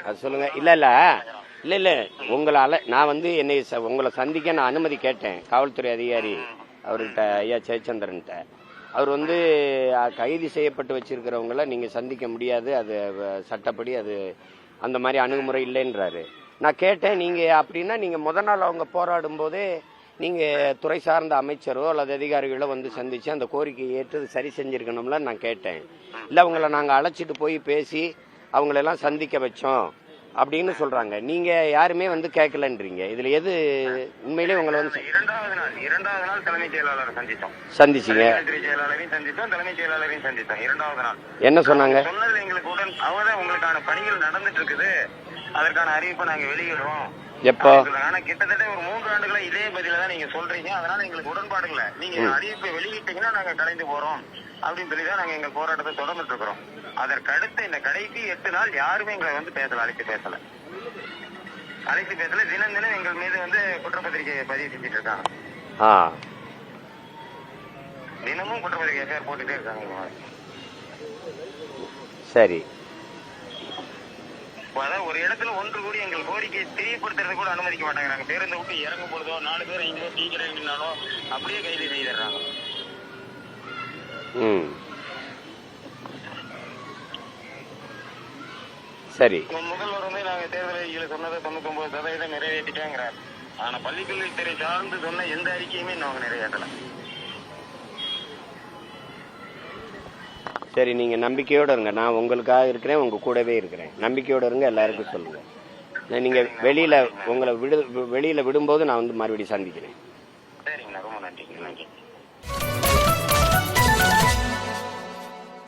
அது சொல்லுங்க. இல்ல உங்களால நான் என்னை உங்களை சந்திக்க நான் அனுமதி கேட்டேன் காவல்துறை அதிகாரி அவர்கிட்ட, ஐயா ஜெயச்சந்திரன்ட்ட. அவர் கைது செய்யப்பட்டு வச்சிருக்கிறவங்கள நீங்க சந்திக்க முடியாது, அது சட்டப்படி அது அந்த மாதிரி அணுகுமுறை இல்லைன்றாரு. நான் கேட்டேன், நீங்க அப்படின்னா நீங்க முத நாள் அவங்க போராடும் போதே நீங்க துறை சார்ந்த அமைச்சரோ அல்லது அதிகாரிகளோ சந்திச்சு அந்த கோரிக்கையை ஏற்று சரி செஞ்சிருக்கணும்ல நான் கேட்டேன். இல்ல அவங்கள நாங்க அழைச்சிட்டு போய் பேசி அவங்களெல்லாம் சந்திக்க வச்சோம் அப்படின்னு சொல்றாங்க. நீங்க யாருமே கேட்கலன்றீங்க. இதுல எது உண்மையிலே உங்களை இரண்டாவது நாள் தலைமைச் செயலாளர் சந்திச்சீங்க? செயலாளரையும் சந்தித்தோம், தலைமைச் செயலாளரையும் சந்தித்தோம். இரண்டாவது நாள் என்ன சொன்னாங்க? சொன்னதுல எங்களுக்கு அவங்கதான் உங்களுக்கான பணிகள் நடந்துட்டு இருக்குது, அதற்கான அறிவிப்பை நாங்க வெளியிடுறோம். எப்போ? ஆனா கிட்டத்தட்ட ஒரு 3 ஆண்டுகளா இதே பதில தான் நீங்க சொல்றீங்க. அதனால எங்களுக்கு உடன்பாடு இல்ல. நீங்க அறிவிப்பை வெளியிட்டீங்கன்னா நாங்க கலைந்து போறோம் அப்படின்னு சொல்லிதான் நாங்க எங்க போராட்டத்தை தொடர்ந்துட்டு இருக்கிறோம். அதற்கடுத்து இந்த கடைசி 8 நாள் யாருமே எங்களை அழைத்து பேசல. தினம் தினம் எங்கள் மீது குற்றப்பத்திரிகை பதிவு செஞ்சுட்டு இருக்காங்க. தினமும் குற்றப்பத்திரிகை எஃப்ஐஆர் போட்டுட்டே இருக்காங்க. சரி, அதாவது ஒரு இடத்துல ஒன்று கூடி எங்கள் கோரிக்கையை தெரியப்படுத்துறது கூட அனுமதிக்க மாட்டேங்கிறாங்க. பேருந்து விட்டு இறங்கும் பொழுதோ 4 பேர் 5 பேர் டீச்சர் இறங்கினாலும் அப்படியே கைது செய்திடுறாங்க. சரி, முதல்வர் நாங்க தேர்தல் அறிக்கையில சொன்னதை 99% நிறைவேற்றிட்டாங்கிறார். ஆனா பள்ளிக்கல்வித்துறை சார்ந்து சொன்ன எந்த அறிக்கையுமே நாங்க நிறைவேற்றல. சரி, நீங்க நம்பிக்கையோட இருங்க. நான் உங்களுக்காக இருக்கிறேன், உங்க கூடவே இருக்கிறேன். நம்பிக்கையோட இருங்க, எல்லாருக்கும் சொல்லுங்க. நீங்க உங்களை வெளியில விடும்போது நான் மறுபடியும் சந்திக்கிறேன். சரிங்கண்ணா, ரொம்ப நன்றி.